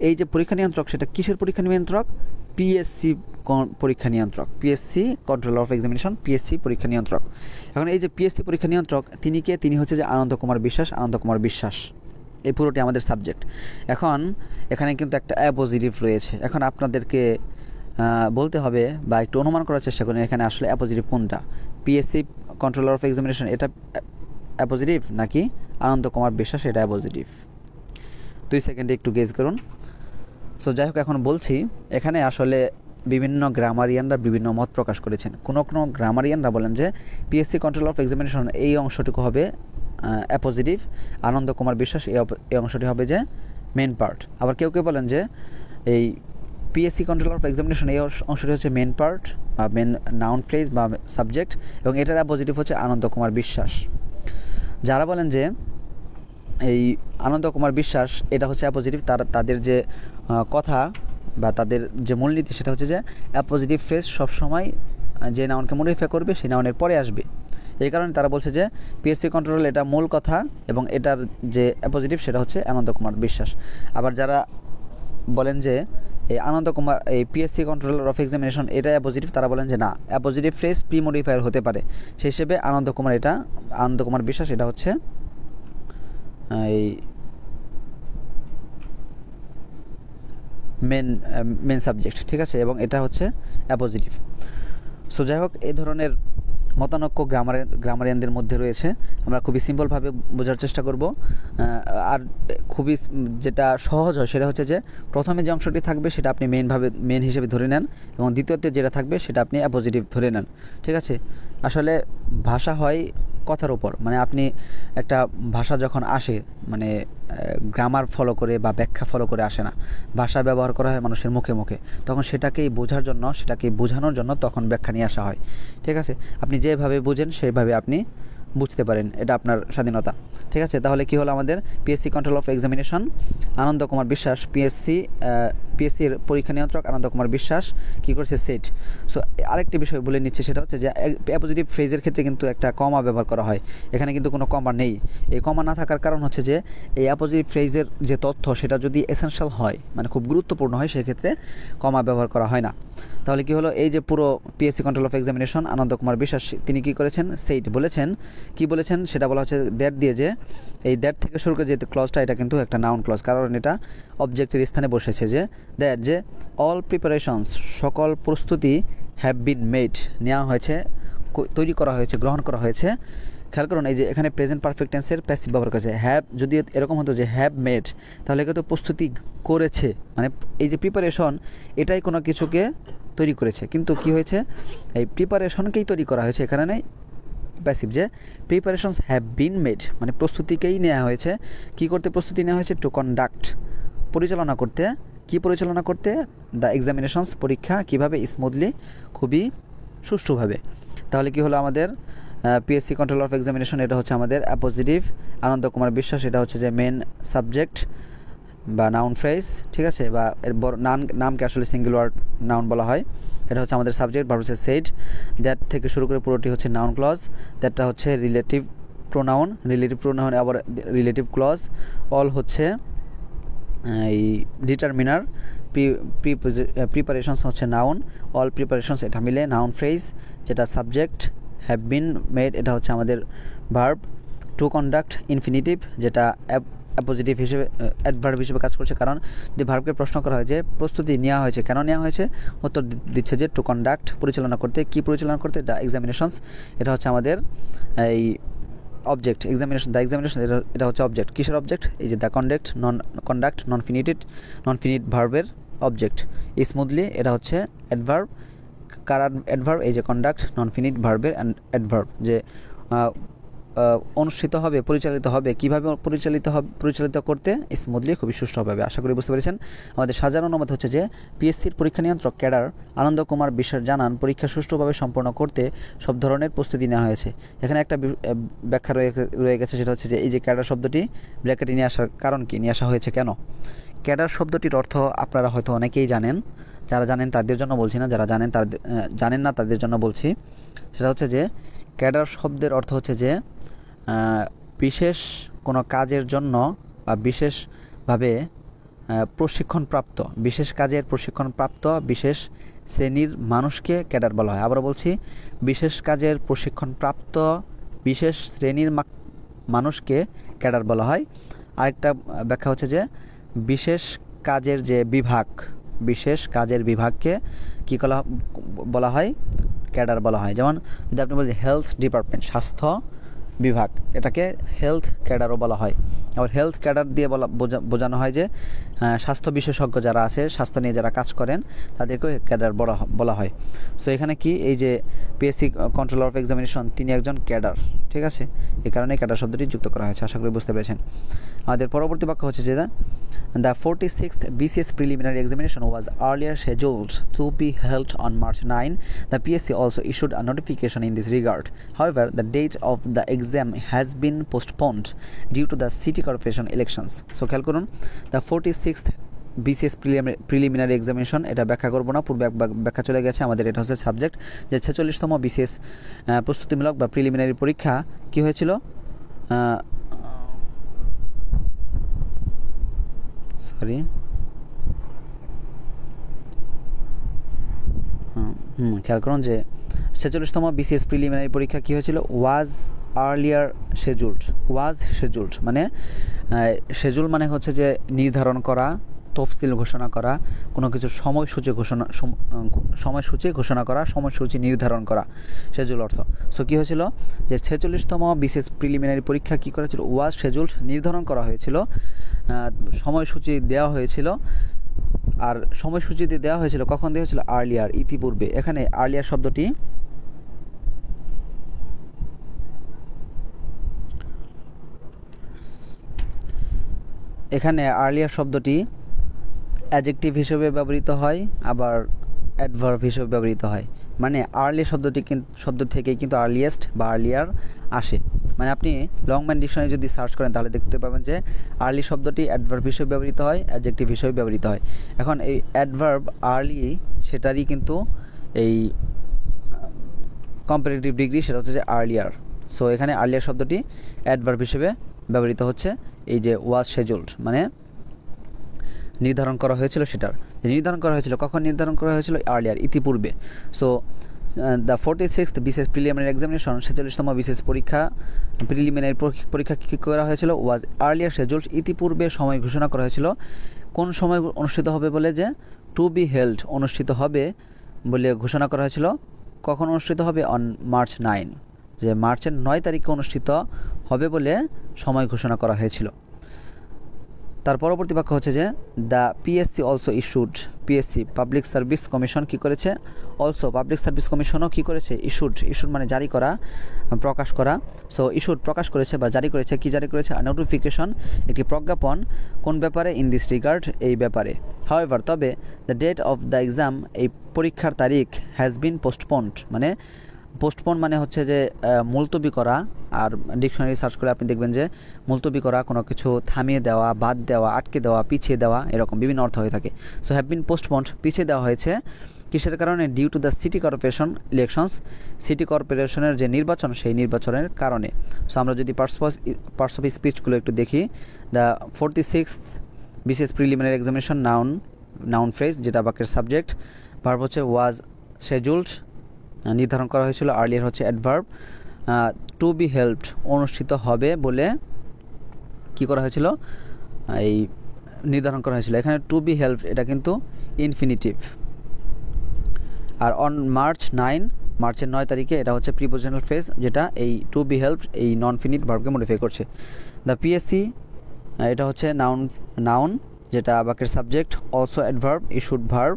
এই যে পরীক্ষা নিয়ন্ত্রক, সেটা কিসের পরীক্ষা নিয়ন্ত্রক, পিএসসি পরীক্ষা নিয়ন্ত্রক, PSC controller of examination, PSC পরীক্ষা নিয়ন্ত্রক। এখন এই যে পিএসসি পরীক্ষা নিয়ন্ত্রক, তিনি হচ্ছে যে আনন্দ কুমার বিশ্বাস। এই পুরোটি আমাদের সাবজেক্ট। এখন এখানে কিন্তু একটা অ্যাপোজিটিভ রয়েছে। এখন আপনাদেরকে বলতে হবে বা একটু অনুমান করার চেষ্টা করেন এখানে আসলে অ্যাপোজিটিভ কোনটা, পিএসসি কন্ট্রোলার অফ এক্সামিনেশন এটা অ্যাপোজিটিভ নাকি আনন্দ কুমার বিশ্বাস এটা অ্যাপোজিটিভ। 2 সেকেন্ডে একটু গেস করুন। সো যাই হোক, এখন বলছি, এখানে আসলে বিভিন্ন গ্রামারিয়ানরা বিভিন্ন মত প্রকাশ করেছেন। কোনো গ্রামারিয়ানরা বলেন যে পিএসসি কন্ট্রোল অফ এক্সামিনেশন এই অংশটুকু হবে অ্যাপোজিটিভ, আনন্দ কুমার বিশ্বাস এই অংশটি হবে যে মেন পার্ট। আবার কেউ বলেন যে এই পিএসসি কন্ট্রোল অফ এক্সামিনেশন এই অংশটি হচ্ছে মেন পার্ট বা মেন নাউন ফ্রেজ বা সাবজেক্ট, এবং এটার অ্যাপোজিটিভ হচ্ছে আনন্দ কুমার বিশ্বাস। যারা বলেন যে এই আনন্দ কুমার বিশ্বাস এটা হচ্ছে অ্যাপোজিটিভ, তাদের যে কথা বা তাদের যে মূলনীতি সেটা হচ্ছে যে অ্যাপোজিটিভ ফ্রেজ সবসময় যে নাউনকে মডিফাই করবে সেই নাউনের পরে আসবে। এই কারণে তারা বলছে যে পিএসসি কন্ট্রোল এটা মূল কথা এবং এটার যে অ্যাপোজিটিভ সেটা হচ্ছে আনন্দ কুমার বিশ্বাস। আবার যারা বলেন যে এই আনন্দ কুমার এই পিএসসি কন্ট্রোলার অফ এক্সামিনেশন এটা অ্যাপোজিটিভ, তারা বলেন যে না, অ্যাপোজিটিভ ফ্রেজ প্রি মডিফায়ার হতে পারে। সেই হিসেবে আনন্দ কুমার বিশ্বাস এটা হচ্ছে এই মেন সাবজেক্ট, ঠিক আছে, এবং এটা হচ্ছে অ্যাপোজিটিভ। সো যাই হোক, এই ধরনের মতানৈক্য গ্রামারিয়ানদের মধ্যে রয়েছে। আমরা খুবই সিম্পলভাবে বোঝার চেষ্টা করব। আর খুবই যেটা সহজ হয় সেটা হচ্ছে যে প্রথমে যে অংশটি থাকবে সেটা আপনি মেন হিসেবে ধরে নেন এবং দ্বিতীয়তে যেটা থাকবে সেটা আপনি অ্যাপোজিটিভ ধরে নেন, ঠিক আছে। আসলে ভাষা হয় কথার উপর, মানে আপনি একটা ভাষা যখন আসে মানে গ্রামার ফলো করে বা ব্যাখ্যা ফলো করে আসে না, ভাষা ব্যবহার করা হয় মানুষের মুখে মুখে, তখন সেটাকেই বোঝার জন্য, সেটাকে বোঝানোর জন্য তখন ব্যাখ্যা নিয়ে আসা হয়, ঠিক আছে। আপনি যেভাবে বুঝেন সেইভাবে আপনি বুঝতে পারেন, এটা আপনার স্বাধীনতা, ঠিক আছে। তাহলে কি হলো আমাদের পিএসসি কন্ট্রোল অফ এক্সামিনেশন আনন্দ কুমার বিশ্বাস, পিএসসির পরীক্ষা নিয়ন্ত্রক আনন্দ কুমার বিশ্বাস কী করেছে, সেট। সো আরেকটি বিষয় বলে নিচ্ছে, সেটা হচ্ছে যে অ্যাপোজিটিভ ফ্রেজের ক্ষেত্রে কিন্তু একটা কমা ব্যবহার করা হয়, এখানে কিন্তু কোনো কমা নেই। এই কমা না থাকার কারণ হচ্ছে যে এই অ্যাপোজিটিভ ফ্রেজের যে তথ্য সেটা যদি এসেনশিয়াল হয়, মানে খুব গুরুত্বপূর্ণ হয়, সেক্ষেত্রে কমা ব্যবহার করা হয় না। তাহলে কি হলো, এই যে পুরো পিএসসি কন্ট্রোল অফ এক্সামিনেশন আনন্দ কুমার বিশ্বাস তিনি কি করেছেন, সেইট বলেছেন। কি বলেছেন সেটা বলা হচ্ছে দ্যাট দিয়ে, যে এই দ্যাট থেকে শুরু করে যে ক্লজটা এটা কিন্তু একটা নাউন ক্লজ, কারণ এটা অবজেক্টের স্থানে বসেছে। যে দ্যাট, যে অল প্রিপারেশনস সকল প্রস্তুতি হ্যাভ বিন মেড নেওয়া হয়েছে, তৈরি করা হয়েছে, গ্রহণ করা হয়েছে। খেয়াল করুন, এই যে এখানে প্রেজেন্ট পারফেক্ট টেন্সের প্যাসিভ ব্যবহার করেছে। হ্যাভ যদি এরকম হতো যে হ্যাভ মেড, তাহলে কিন্তু প্রস্তুতি করেছে, মানে এই যে প্রিপারেশন এটাই কোনো কিছুকে তৈরি করেছে, কিন্তু কি হয়েছে, এই প্রিপারেশনকেই তৈরি করা হয়েছে, এখানে নেই প্যাসিভ। যে প্রিপারেশনস হ্যাভ বিন মেড মানে প্রস্তুতিকেই নেওয়া হয়েছে। কি করতে প্রস্তুতি নেওয়া হয়েছে, টু কন্ডাক্ট পরিচালনা করতে। কি পরিচালনা করতে, দ্য এক্সামিনেশনস পরীক্ষা কিভাবে, স্মুথলি খুবই সুষ্ঠুভাবে। তাহলে কি হলো আমাদের পিএসসি কন্ট্রোল অফ এক্সামিনেশন এটা হচ্ছে আমাদের অ্যাপোজিটিভ, আনন্দ কুমার বিশ্বাস এটা হচ্ছে যে মেন সাবজেক্ট বা নাউন ফ্রেজ, ঠিক আছে, বা এর বড় নামকে আসলে সিঙ্গেল ওয়ার্ড নাউন বলা হয়। এটা হচ্ছে আমাদের সাবজেক্ট, ভার্ব হচ্ছে সেড। দ্যাট থেকে শুরু করে পুরোটি হচ্ছে নাউন ক্লজ, দ্যাটটা হচ্ছে রিলেটিভ প্রোনাউন, আবার রিলেটিভ ক্লজ। অল হচ্ছে এই ডিটারমিনার, প্রিপারেশনস হচ্ছে নাউন, অল প্রিপারেশনস এটা মিলে নাউন ফ্রেজ, যেটা সাবজেক্ট। হ্যাভ বিন মেড এটা হচ্ছে আমাদের ভার্ব। টু কন্ডাক্ট ইনফিনিটিভ, যেটা অ্যাপোজিটিভ হিসেবে অ্যাডভার্ব হিসেবে কাজ করছে, কারণ যে ভার্বকে প্রশ্ন করা হয় যে প্রস্তুতি নেওয়া হয়েছে, কেন নেওয়া হয়েছে, উত্তর দিচ্ছে যে টু কন্ডাক্ট পরিচালনা করতে। কি পরিচালনা করতে, দ্য এক্সামিনেশনস এটা হচ্ছে আমাদের এই অবজেক্ট। দ্য এক্সামিনেশন এটা হচ্ছে অবজেক্ট। কিসের অবজেক্ট, এই যে দ্য কন্ডাক্ট নন ফিনিট ভার্বের অবজেক্ট। স্মুথলি এটা হচ্ছে অ্যাডভার্ব, অ্যাডভার্ব এই যে কন্ডাক্ট নন ফিনিট ভার্বের অ্যাডভার্ব, যে অনুষ্ঠিত হবে, পরিচালিত হবে, কীভাবে পরিচালিত করতে, স্মুথলি খুবই সুষ্ঠুভাবে। আশা করি বুঝতে পেরেছেন। আমাদের সাজানো অনুবাদ হচ্ছে যে পিএসসির পরীক্ষা নিয়ন্ত্রক ক্যাডার আনন্দ কুমার বিশ্বাস জানান পরীক্ষা সুষ্ঠুভাবে সম্পন্ন করতে সব ধরনের প্রস্তুতি নেওয়া হয়েছে। এখানে একটা ব্যাখ্যা রয়ে গেছে, সেটা হচ্ছে যে এই যে ক্যাডার শব্দটি ব্র্যাকেটে নিয়ে আসার কারণ কি, নিয়ে আসা হয়েছে কেন। ক্যাডার শব্দটির অর্থ আপনারা হয়তো অনেকেই জানেন, যারা জানেন তাদের জন্য বলছি না, যারা জানেন না তাদের জন্য বলছি। সেটা হচ্ছে যে ক্যাডার শব্দের অর্থ হচ্ছে যে বিশেষ কোনো কাজের জন্য বা বিশেষভাবে বিশেষ কাজের প্রশিক্ষণপ্রাপ্ত বিশেষ শ্রেণীর মানুষকে ক্যাডার বলা হয়। আবার বলছি, বিশেষ কাজের প্রশিক্ষণপ্রাপ্ত বিশেষ শ্রেণীর মানুষকে ক্যাডার বলা হয়। আরেকটা ব্যাখ্যা হচ্ছে যে বিশেষ কাজের বিভাগকে কী বলা হয়, ক্যাডার বলা হয়। যেমন যদি আপনি বলেন হেলথ ডিপার্টমেন্ট, স্বাস্থ্য বিভাগ, এটাকে হেলথ ক্যাডারও বলা হয়। আবার হেলথ ক্যাডার দিয়ে বোঝানো হয় যে স্বাস্থ্য বিশেষজ্ঞ যারা আছে, স্বাস্থ্য নিয়ে যারা কাজ করেন, তাদেরকেও ক্যাডার বলা হয়। সো এখানে কি, এই যে পিএসসি কন্ট্রোলার অফ এক্সামিনেশন তিনি একজন ক্যাডার, ঠিক আছে, এই কারণে ক্যাডার শব্দটি যুক্ত করা হয়েছে। আশা করি বুঝতে পেরেছেন। আমাদের পরবর্তী বাক্য হচ্ছে যে the 46th BCS preliminary examination was earlier scheduled to be held on March 9. The PSC also issued a notification in this regard. However, the date of the exam has been postponed due to the city corporation elections. So খেয়াল করুন, the 46th BCS preliminary examination, এটা ব্যাখ্যা করবো না, পূর্বে ব্যাখ্যা চলে গেছে আমাদের। এটা হচ্ছে সাবজেক্ট যে 46তম বিসিএস প্রস্তুতিমূলক বা প্রিলিমিনারি পরীক্ষা কি হয়েছিল, খেয়াল করুন যে 46তম বিসিএস প্রিলিমিনারি পরীক্ষা কী হয়েছিল, ওয়াজ শেজুলড মানে শেজুল মানে হচ্ছে যে নির্ধারণ করা, তফসিল ঘোষণা করা, কোনো কিছুর সময়সূচি ঘোষণা করা, সময়সূচি নির্ধারণ করা, শেজুল অর্থ। সো কী হয়েছিল যে 46তম বিসিএস প্রিলিমিনারি পরীক্ষা কী করেছিল, ওয়াজ শেজুলড নির্ধারণ করা হয়েছিল, সময়সূচি দেওয়া হয়েছিল। আর সময়সূচি দেওয়া হয়েছিল কখন দেওয়া হয়েছিল, আর্লিয়ার, ইতিপূর্বে। এখানে আর্লিয়ার শব্দটি অ্যাডজেক্টিভ হিসেবে ব্যবহৃত হয়, আবার অ্যাডভার্ব হিসেবে ব্যবহৃত হয়। মানে আর্লি শব্দ থেকেই কিন্তু আর্লিয়েস্ট বা আর্লিয়ার আসে। মানে আপনি লংম্যান ডিকশনারি যদি সার্চ করেন তাহলে দেখতে পাবেন যে আর্লি শব্দটি অ্যাডভার্ব হিসেবে ব্যবহৃত হয়, অ্যাডজেক্টিভ হিসেবে ব্যবহৃত হয়। এখন এই অ্যাডভার্ব আর্লি সেটারই কিন্তু এই কম্পারেটিভ ডিগ্রি, সেটা হচ্ছে যে আর্লিয়ার। সো এখানে আর্লিয়ার শব্দটি অ্যাডভার্ব হিসেবে ব্যবহৃত হচ্ছে। এই যে ওয়াজ শেজুলড মানে নির্ধারণ করা হয়েছিল, সেটার নির্ধারণ করা হয়েছিল কখন নির্ধারণ করা হয়েছিল, আর্লিয়ার, ইতিপূর্বে। So the 46th BCS preliminary examination, 46তম বিসিএস প্রিলিমিনারি পরীক্ষা কী করা হয়েছিল, ওয়াজ আর্লিয়ার শেজুলড, ইতিপূর্বে সময় ঘোষণা করা হয়েছিল। কোন সময় অনুষ্ঠিত হবে বলে, যে টু বি হেল্ড, অনুষ্ঠিত হবে বলে ঘোষণা করা হয়েছিল। কখন অনুষ্ঠিত হবে, অন মার্চ 9, যে মার্চের 9 তারিখে অনুষ্ঠিত হবে বলে সময় ঘোষণা করা হয়েছিল। তার পরবর্তী বাক্য হচ্ছে যে the PSC also issued, PSC public service commission কী করেছে, অলসো পাবলিক সার্ভিস কমিশনও কী করেছে, ইস্যুড মানে জারি করা, প্রকাশ করা। সো ইস্যুড প্রকাশ করেছে বা জারি করেছে, কি জারি করেছে, নোটিফিকেশন, একটি প্রজ্ঞাপন, কোন ব্যাপারে, ইন দিস রিগার্ড, এই ব্যাপারে। হাউএভার, তবে the date of the exam, এই পরীক্ষার তারিখ, হ্যাজ বিন পোস্টপন্ড, মানে পোস্টপোন মানে হচ্ছে যে মুলতবি করা। আর ডিকশনারি সার্চ করে আপনি দেখবেন যে মুলতবি করা, কোনো কিছু থামিয়ে দেওয়া, বাদ দেওয়া, আটকে দেওয়া, পিছিয়ে দেওয়া, এরকম বিভিন্ন অর্থ হয়ে থাকে। সো হ্যাভ বিন পোস্টপন্ড, পিছিয়ে দেওয়া হয়েছে, কিসের কারণে, due to the city corporation elections, city কর্পোরেশনের যে নির্বাচন, সেই নির্বাচনের কারণে। সো আমরা যদি পার্টস অফ স্পিচগুলো একটু দেখি, the 46th BCS preliminary examination, noun phrase, যেটা বাক্যের সাবজেক্ট, ভার্ব হচ্ছে ওয়াজ শেজুলড, নির্ধারণ করা হয়েছিল, আর্লিয়ার হচ্ছে অ্যাডভার্ব, টু বি হেল্পড, অনুষ্ঠিত হবে বলে কি করা হয়েছিল, এই নির্ধারণ করা হয়েছিল। এখানে টু বি হেল্পড এটা কিন্তু ইনফিনিটিভ। আর অন মার্চ 9, মার্চের 9 তারিখে, এটা হচ্ছে প্রিপোজিশনাল ফ্রেজ, যেটা এই টু বি হেল্পড এই নন ফিনিট ভার্বকে মডিফাই করছে। দ্য পিএসসি, এটা হচ্ছে নাউন যেটা বাক্যের subject, also adverb, issued verb,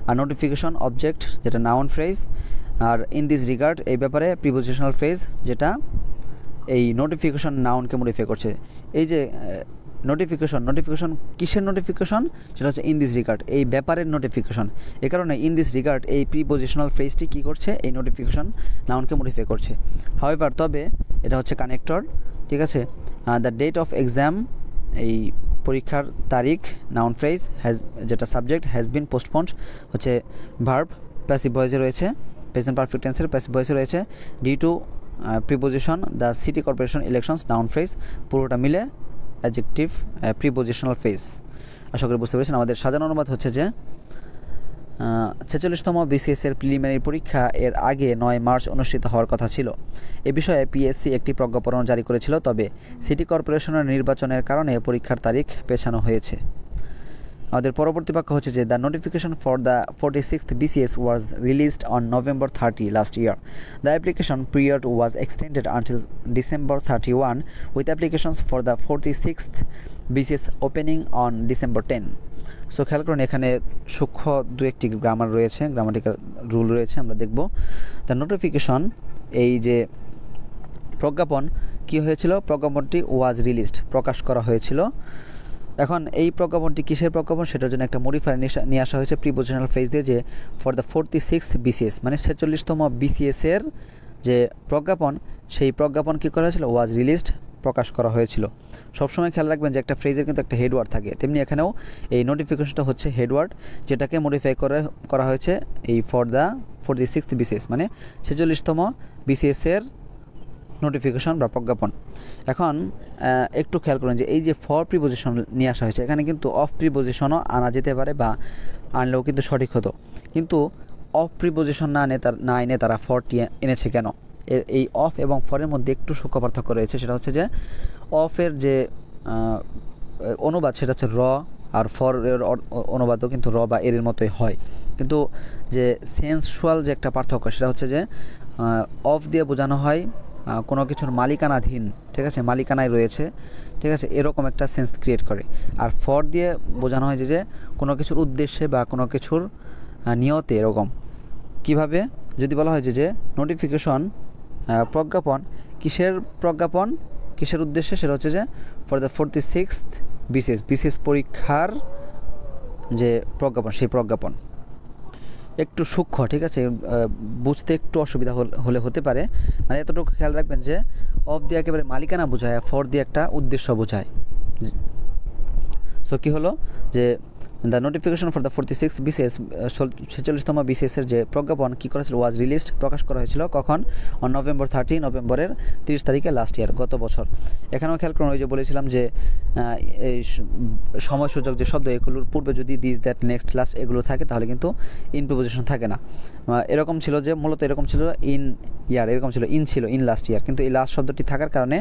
আর নোটিফিকেশন অবজেক্ট, যেটা নাউন ফ্রেজ, আর ইন দিস রিগার্ড, এই ব্যাপারে, প্রিপোজিশনাল ফ্রেজ, যেটা এই নোটিফিকেশন নাউনকে মডিফাই করছে। এই যে নোটিফিকেশন কিসের নোটিফিকেশন, সেটা হচ্ছে ইন দিস রিগার্ড, এই ব্যাপারের নোটিফিকেশন। এই কারণে ইন দিস রিগার্ড এই প্রিপোজিশনাল ফ্রেজটি কী করছে, এই নোটিফিকেশন নাউনকে মডিফাই করছে। হাউএভার, তবে এটা হচ্ছে কানেক্টর, ঠিক আছে। দ্য ডেট অফ এক্সাম, এই পরীক্ষার তারিখ, নাউন ফ্রেজ, যেটা সাবজেক্ট, হ্যাজ বিন পোস্টপন্ড হচ্ছে ভার্ব, প্যাসিভ ভয়েসে রয়েছে, প্রেজেন্ট পারফেক্ট টেন্সের প্যাসিভ ভয়েসে রয়েছে, due to preposition, the city corporation elections, noun phrase, পুরোটা মিলে অ্যাডজেক্টিভ প্রিপোজিশনাল ফ্রেজ। আশা করি বুঝতে পেরেছেন। আমাদের সাজানো অনুবাদ হচ্ছে যে 46তম বিসিএস এর প্রিলিমিনারি পরীক্ষা এর আগে 9 মার্চ অনুষ্ঠিত হওয়ার কথা ছিল। এ বিষয়ে পিএসসি একটি প্রজ্ঞাপন জারি করেছিল, তবে সিটি কর্পোরেশনের নির্বাচনের কারণে পরীক্ষার তারিখ পেছানো হয়েছে। আমাদের পরবর্তী বাক্য হচ্ছে যে the notification for the 46th BCS was released on November 30 last year. The application period was extended until December 31 with applications for the 46th BCS opening on December 10। So খেয়াল করুন, এখানে সূক্ষ্ম দু একটি গ্রামাটিক্যাল রুল রয়েছে, আমরা দেখব। The notification, এই যে প্রজ্ঞাপন, কি হয়েছিল, প্রজ্ঞাপনটি ওয়াজ রিলিজড, প্রকাশ করা হয়েছিল। এখন এই প্রজ্ঞাপনটি কিসের প্রজ্ঞাপন, সেটার জন্য একটা মডিফায়ার নিয়ে আসা হয়েছে প্রিপোজিশনাল ফ্রেজ দিয়ে, যে ফর দ্য 46th BCS, মানে 46তম BCS এর যে প্রজ্ঞাপন, সেই প্রজ্ঞাপন কী করা হয়েছিল, ওয়াজ রিলিজড, প্রকাশ করা হয়েছিল। সবসময় খেয়াল রাখবেন যে একটা ফ্রেজের কিন্তু একটা হেডওয়ার্ড থাকে, তেমনি এখানেও এই নোটিফিকেশনটা হচ্ছে হেডওয়ার্ড, যেটাকে মডিফাই করা হয়েছে এই ফর দ্য 46th BCS, মানে 46তম BCS-এর নোটিফিকেশন বা প্রজ্ঞাপন। এখন একটু খেয়াল করুন যে এই যে ফর প্রিপোজিশন নিয়ে আসা হয়েছে, এখানে কিন্তু অফ প্রিপোজিশনও আনা যেতে পারে বা আনলেও কিন্তু সঠিক হতো, কিন্তু অফ প্রিপোজিশন না এনে তারা ফরটি এনেছে কেন? এই অফ এবং ফরের মধ্যে একটু সূক্ষ্ম পার্থক্য রয়েছে। সেটা হচ্ছে যে অফের যে অনুবাদ সেটা হচ্ছে র, আর ফরের অনুবাদও কিন্তু র বা এর মতোই হয়, কিন্তু যে সেন্সুয়াল যে একটা পার্থক্য সেটা হচ্ছে যে অফ দিয়ে বোঝানো হয় কোনো কিছুর মালিকানাধীন, ঠিক আছে, মালিকানায় রয়েছে, ঠিক আছে, এরকম একটা সেন্স ক্রিয়েট করে। আর ফর দিয়ে বোঝানো হয় যে কোনো কিছুর উদ্দেশ্যে বা কোনো কিছুর নিয়তে এরকম। কিভাবে? যদি বলা হয় যে নোটিফিকেশন প্রজ্ঞাপন, কিসের প্রজ্ঞাপন, কিসের উদ্দেশ্যে, সেটা হচ্ছে যে ফর দ্য 46th BCS পরীক্ষার যে প্রজ্ঞাপন, সেই প্রজ্ঞাপন একটু সূক্ষ্ম, ঠিক আছে, বুঝতে একটু অসুবিধা হলে হতে পারে। মানে এতটুকু খেয়াল রাখবেন যে অফ দিয়ে একেবারে মালিকানা বোঝায়, ফর দিয়ে একটা উদ্দেশ্য বোঝায়। সো কী হলো যে the notification for the 46th BCS 46তম BCS-এর যে প্রজ্ঞাপন কী করেছিল, ওয়াজ রিলিজড, প্রকাশ করা হয়েছিল কখন? অন নভেম্বর 30, নভেম্বরের 30 তারিখে, লাস্ট ইয়ার, গত বছর। এখানেও খেয়াল করুন, ওই যে বলেছিলাম যে এই সময়সূচক যে শব্দ, এগুলোর পূর্বে যদি দিস, দ্যাট, নেক্সট, লাস্ট এগুলো থাকে তাহলে কিন্তু ইন প্রিপোজিশন থাকে না। এরকম ছিল যে মূলত এরকম ছিল ইন ইয়ার, এরকম ছিল ইন লাস্ট ইয়ার, কিন্তু এই লাস্ট শব্দটি থাকার কারণে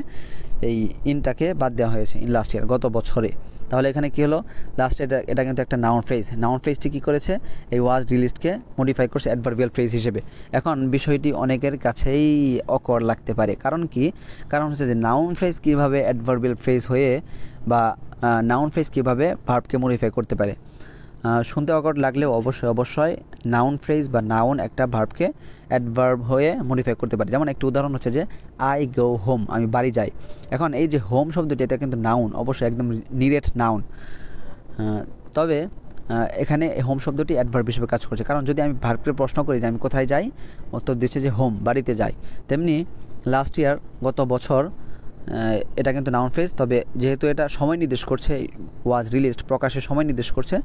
এই ইনটাকে বাদ দেওয়া হয়েছে, ইন লাস্ট ইয়ার, গত বছরে। তাহলে এখানে কী হলো, লাস্টে এটা কিন্তু একটা নাউন ফ্রেজটি কী করেছে, এই ওয়াজ রিলিজডকে মডিফাই করছে অ্যাডভার্বিয়াল ফ্রেজ হিসেবে। এখন বিষয়টি অনেকের কাছেই অকওয়ার্ড লাগতে পারে, কারণ হচ্ছে যে নাউন ফ্রেজ কীভাবে অ্যাডভার্বিয়াল ফ্রেজ হয়ে, বা নাউন ফ্রেজ কীভাবে ভার্বকে মডিফাই করতে পারে। শুনতে অকওয়ার্ড লাগলেও অবশ্যই নাউন ফ্রেজ বা নাউন একটা ভার্বকে অ্যাডভার্ব হয়ে মডিফাই করতে পারে। যেমন একটা উদাহরণ হচ্ছে যে আই গো হোম, আমি বাড়ি যাই। এখন এই যে হোম শব্দটি, এটা কিন্তু নাউন, অবশ্যই একদম নিরেট নাউন, তবে এখানে হোম শব্দটি অ্যাডভার্ব হিসেবে কাজ করছে। কারণ যদি আমি ভার্বকে প্রশ্ন করি যে আমি কোথায় যাই, উত্তর দিচ্ছে যে হোম, বাড়িতে যাই। তেমনি লাস্ট ইয়ার, গত বছর, এটা কিন্তু নাউন ফ্রেজ, তবে যেহেতু এটা সময় নির্দেশ করছে, ওয়াজ রিলিজড প্রকাশের সময় নির্দেশ করছে,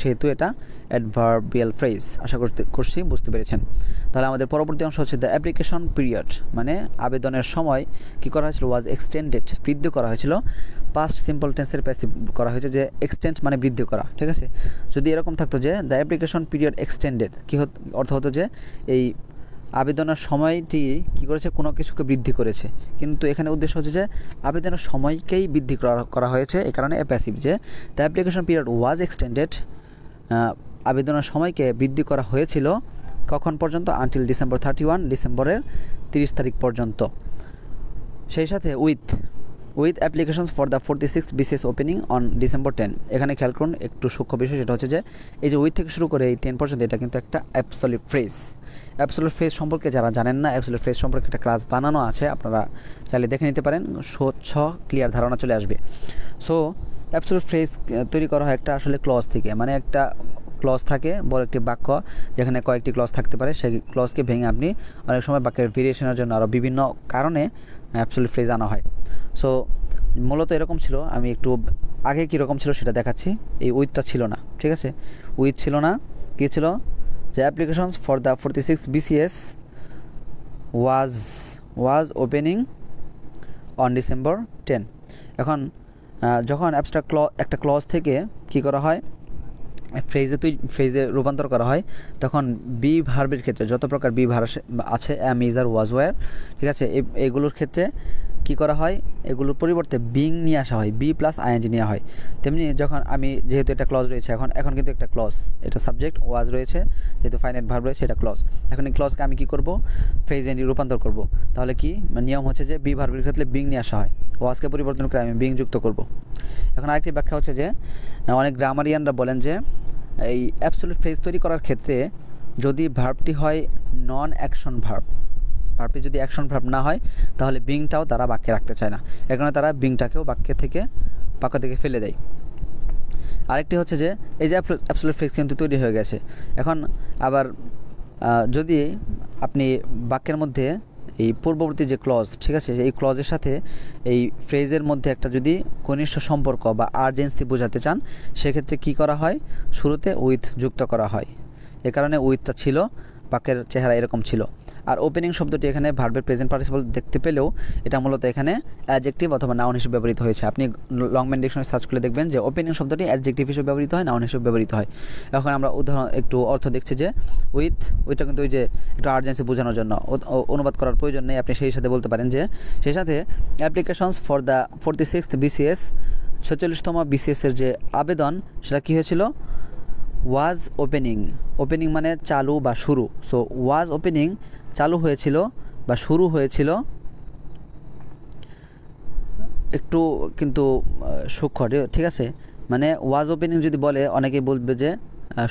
সেহেতু এটা অ্যাডভার্বিয়াল ফ্রেজ। আশা করছি বুঝতে পেরেছেন। তাহলে আমাদের পরবর্তী অংশ হচ্ছে দ্য অ্যাপ্লিকেশন পিরিয়ড, মানে আবেদনের সময় কী করা হয়েছিল, ওয়াজ এক্সটেন্ডেড, বৃদ্ধি করা হয়েছিল। পাস্ট সিম্পল টেন্সের প্যাসিভ করা হয়েছে, যে এক্সটেন্ড মানে বৃদ্ধি করা, ঠিক আছে। যদি এরকম থাকতো যে দ্য অ্যাপ্লিকেশন পিরিয়ড এক্সটেন্ডেড, অর্থ হতো যে এই আবেদনের সময়টি কী করেছে, কোনো কিছুকে বৃদ্ধি করেছে, কিন্তু এখানে উদ্দেশ্য হচ্ছে যে আবেদনের সময়কেই বৃদ্ধি করা হয়েছে, এই কারণে প্যাসিভ। যে the application period was extended, আবেদনের সময়কে বৃদ্ধি করা হয়েছিল কখন পর্যন্ত? আনটিল ডিসেম্বর 31, ডিসেম্বরের 30 তারিখ পর্যন্ত। সেই সাথে with applications for the 46th BCS opening on December 10। এখানে খেয়াল করুন একটু সূক্ষ্ম বিষয়, সেটা হচ্ছে যে এই যে উইথ থেকে শুরু করে এই 10 পর্যন্ত, এটা কিন্তু একটা অ্যাবসলিউট ফ্রেজ সম্পর্কে যারা জানেন না, অ্যাবসলিউট ফ্রেজ সম্পর্কে একটা ক্লাস বানানো আছে, আপনারা চাইলে দেখে নিতে পারেন, স্বচ্ছ ক্লিয়ার ধারণা চলে আসবে। সো অ্যাবসলিউট ফ্রেজ তৈরি করা হয় একটা আসলে ক্লজ থেকে, মানে একটা ক্লজ থাকে, বড় একটি বাক্য যেখানে কয়েকটি ক্লজ থাকতে পারে, সেই ক্লজকে ভেঙে আপনি অনেক সময় বাক্যের ভেরিয়েশনের জন্য আরও বিভিন্ন কারণে অ্যাবসলিউট ফ্রেজ আনা হয়। সো মূলত এরকম ছিল, আমি একটু আগে কীরকম ছিল সেটা দেখাচ্ছি। এই উইথটা ছিল না, ঠিক আছে, উইথ ছিল না, কী ছিল, যে applications for the 46th BCS was opening on December 10। এখন যখন একটা ক্লজ থেকে কী করা হয়, ফ্রেজে রূপান্তর করা হয়, তখন বি ভার্বের ক্ষেত্রে যত প্রকার বি ভার আছে, অ্যাম, ইজ, আর, ওয়াজ, ওয়্যার, ঠিক আছে, এগুলোর ক্ষেত্রে কী করা হয়, এগুলোর পরিবর্তে বিং নিয়ে আসা হয়, বি প্লাস আইএনজি নেওয়া হয়। তেমনি যখন যেহেতু এটা ক্লজ রয়েছে, এখন কিন্তু একটা ক্লজ, এটা সাবজেক্ট, ওয়াজ রয়েছে, যেহেতু ফাইনাইট ভার্ব রয়েছে, এটা ক্লজ। এখন এই ক্লজকে আমি কী করব, ফ্রেজে রূপান্তর করব। তাহলে কি নিয়ম হচ্ছে যে বি ভার্বের ক্ষেত্রে বিং নিয়ে আসা হয়, ওয়াজকে পরিবর্তন করে আমি বিং যুক্ত করব। এখন আরেকটি ব্যাখ্যা হচ্ছে যে অনেক গ্রামারিয়ানরা বলেন যে এই অ্যাবসলিউট ফ্রেজ তৈরি করার ক্ষেত্রে যদি ভার্বটি হয় নন অ্যাকশন ভার্বটি যদি অ্যাকশন ভার্ব না হয়, তাহলে বিংটাও তারা বাক্যে রাখতে চায় না, এর কারণে তারা বিংটাকেও বাক্য থেকে ফেলে দেয়। আরেকটি হচ্ছে যে এই যে অ্যাবসলিউট ফ্রেজ কিন্তু তৈরি হয়ে গেছে, এখন আবার যদি আপনি বাক্যের মধ্যে এই পূর্ববর্তী যে ক্লজ, ঠিক আছে, এই ক্লজের সাথে এই ফ্রেজের মধ্যে একটা যদি ঘনিষ্ঠ সম্পর্ক বা আর্জেন্সি বোঝাতে চান, সেক্ষেত্রে কি করা হয়, শুরুতে উইথ যুক্ত করা হয়। এ কারণে উইথটা ছিল, বাক্যের চেহারা এরকম ছিল। আর ওপেনিং শব্দটি এখানে ভার্বের প্রেজেন্ট পার্টিসিপল দেখতে পেলেও এটা মূলত এখানে অ্যাডজেক্টিভ অথবা নাউন হিসেবে ব্যবহৃত হয়েছে। আপনি লংম্যান ডিকশনারি সার্চ করলে দেখবেন যে ওপেনিং শব্দটি অ্যাডজেক্টিভ হিসেবে ব্যবহৃত হয়, নাউন হিসেবে ব্যবহৃত হয়। এখন আমরা উদাহরণ একটু অর্থ দেখছি যে উইথটা কিন্তু ওই যে একটু আর্জেন্সি বোঝানোর জন্য অনুবাদ করার প্রয়োজন নেই, আপনি সেই সাথে বলতে পারেন যে সেই সাথে applications for the 46th BCS, 46তম BCS-এর যে আবেদন সেটা কী হয়েছিল, ওয়াজ ওপেনিং মানে চালু বা শুরু। সো ওয়াজ ওপেনিং চালু হয়েছিল বা শুরু হয়েছিল, একটু কিন্তু সূক্ষ্ম, ঠিক আছে। মানে ওয়াজ ওপেনিং যদি বলে অনেকেই বলবে যে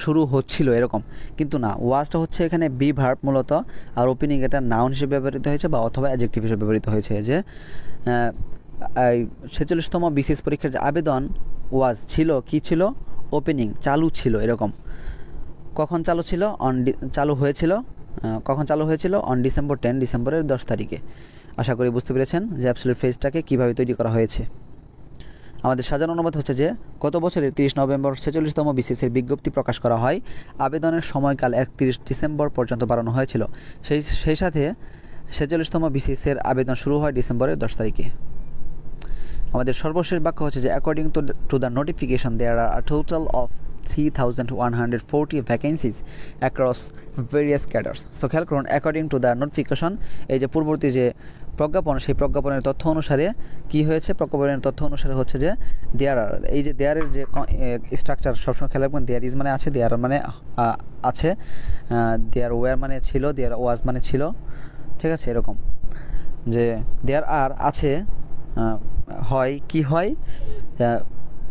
শুরু হচ্ছিল এরকম, কিন্তু না, ওয়াজটা হচ্ছে এখানে বি ভার্ব মূলত, আর ওপেনিং এটা নাউন হিসেবে ব্যবহৃত হয়েছে বা অথবা অ্যাডজেক্টিভ হিসেবে ব্যবহৃত হয়েছে। যে 46তম BCS পরীক্ষার যে আবেদন ওয়াজ ছিল, কি ছিল, ওপেনিং, চালু ছিল এরকম। কখন চালু ছিল, চালু হয়েছিল, কখন চালু হয়েছিল, অন December 10, ডিসেম্বরের 10 তারিখে। আশা করি বুঝতে পেরেছেন যে অ্যাবসলিউট ফ্রেজটাকে কীভাবে তৈরি করা হয়েছে। আমাদের সাজানো অনুবাদ হচ্ছে যে গত বছরের 30 নভেম্বর 46তম BCS-এর বিজ্ঞপ্তি প্রকাশ করা হয়। আবেদনের সময়কাল 31 ডিসেম্বর পর্যন্ত বাড়ানো হয়েছিল। সেই সাথে 46তম BCS-এর আবেদন শুরু হয় ডিসেম্বরের 10 তারিখে। আমাদের সর্বশেষ বাক্য হচ্ছে যে according to the notification there are a total of 3,140 vacancies across various cadres. So খেয়াল করুন, অ্যাকর্ডিং টু দ্য নোটিফিকেশন, এই যে পূর্ববর্তী যে প্রজ্ঞাপন, সেই প্রজ্ঞাপনের তথ্য অনুসারে কি হয়েছে, প্রজ্ঞাপনের তথ্য অনুসারে হচ্ছে যে দেয়ার আর, এই যে দেয়ারের যে স্ট্রাকচার সবসময় খেয়াল রাখবেন, দেয়ার ইজ মানে আছে, দেয়ার মানে আছে, দেয়ার ওয়ার মানে ছিল, দেয়ার ওয়াজ মানে ছিল, ঠিক আছে, এরকম যে দেয়ার আর আছে, হয় কি হয়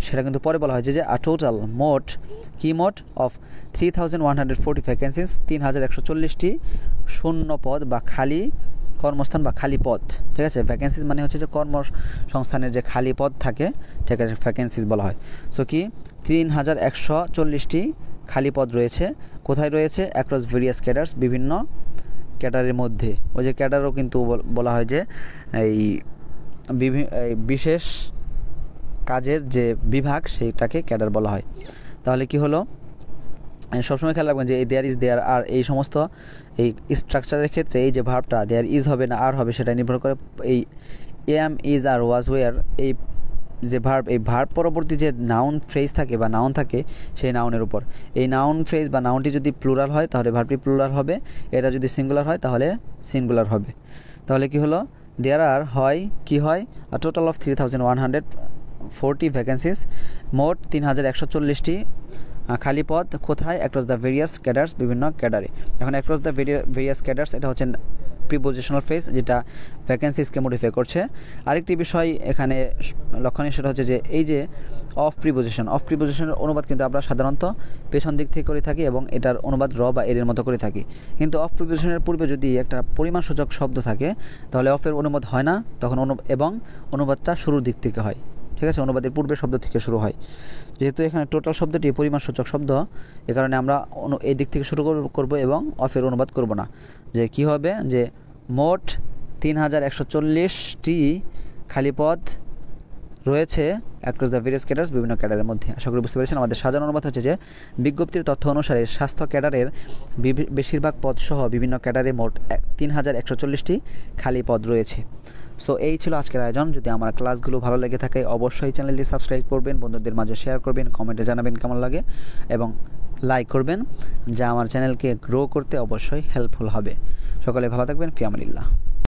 সেটা কিন্তু পরে বলা হয় যে আ টোটাল মোট অফ 3,140 ভ্যাকেন্সিস, 3,140টি শূন্য পদ বা খালি কর্মস্থান বা খালি পদ, ঠিক আছে। ভ্যাকেন্সিস মানে হচ্ছে যে কর্মসংস্থানের যে খালি পদ থাকে, ঠিক আছে, ভ্যাকেন্সিস বলা হয়। সো কি 3,140টি খালি পদ রয়েছে, কোথায় রয়েছে, অ্যাক্রস ভেরিয়াস ক্যাডার্স, বিভিন্ন ক্যাডারের মধ্যে। ওই যে ক্যাডারও কিন্তু বলা হয় যে এই বিশেষ কাজের যে বিভাগ, সেইটাকে ক্যাডার বলা হয়। তাহলে কি হলো, সবসময় খেয়াল রাখবেন যে এই দেয়ার ইজ, দেয়ার আর, এই সমস্ত এই স্ট্রাকচারের ক্ষেত্রে এই যে ভার্বটা দেয়ার ইজ হবে না আর হবে, সেটা নির্ভর করে এই am, is, are, was, were, এই যে ভার্ব, এই ভার্ব পরবর্তী যে নাউন ফ্রেজ থাকে বা নাউন থাকে, সেই নাউনের উপর। এই নাউন ফ্রেজ বা নাউনটি যদি প্লুরাল হয় তাহলে ভার্বটি প্লুরাল হবে, এটা যদি সিঙ্গুলার হয় তাহলে সিঙ্গুলার হবে। তাহলে কি হলো, দেয়ার আর হয় কি হয়, আ টোটাল অফ 3,140 ভ্যাকেন্সিস, মোট 3,140টি খালি পদ, কোথায়, অ্যাক্রস দ্য ভেরিয়াস ক্যাডার্স, বিভিন্ন ক্যাডারে। এখন অ্যাক্রস দ্য ভেরিয়াস ক্যাডার্স এটা হচ্ছে প্রিপোজিশনাল ফ্রেজ, যেটা ভ্যাকেন্সিসকে মডিফাই করছে। আরেকটি বিষয় এখানে লক্ষণীয়, সেটা হচ্ছে যে এই যে অফ প্রিপোজিশনের অনুবাদ কিন্তু আমরা সাধারণত পেছন দিক থেকে করে থাকি এবং এটার অনুবাদ র বা এর মতো করে থাকি। কিন্তু অফ প্রিপোজিশনের পূর্বে যদি একটা পরিমাণসূচক শব্দ থাকে তাহলে অফের অনুবাদ হয় না, তখন এবং অনুবাদটা শুরুর দিক থেকে হয়, ঠিক আছে, অনুবাদের পূর্বের শব্দ থেকে শুরু হয়। যেহেতু এখানে টোটাল শব্দটি পরিমাণসূচক শব্দ, এ কারণে আমরা এই দিক থেকে শুরু করব এবং অফের অনুবাদ করব না। যে কি হবে, যে মোট 3,140টি খালি পদ রয়েছে অ্যাক্রস দ্য ভেরিয়াস ক্যাডার্স, বিভিন্ন ক্যাডারের মধ্যে। আশা করি বুঝতে পেরেছেন। আমাদের সাজানো অনুবাদ হচ্ছে যে বিজ্ঞপ্তির তথ্য অনুসারে স্বাস্থ্য ক্যাডারের বেশিরভাগ পদ সহ বিভিন্ন ক্যাডারে মোট 3,140টি খালি পদ রয়েছে। সো এই ছিল আজকের আয়োজন। যদি আমার ক্লাসগুলো ভালো লেগে থাকে অবশ্যই চ্যানেলটি সাবস্ক্রাইব করবেন, বন্ধুদের মাঝে শেয়ার করবেন, কমেন্টে জানাবেন কেমন লাগে এবং লাইক করবেন, যা আমার চ্যানেলকে গ্রো করতে অবশ্যই হেল্পফুল হবে। সকলে ভালো থাকবেন, ফি আমানিল্লাহ।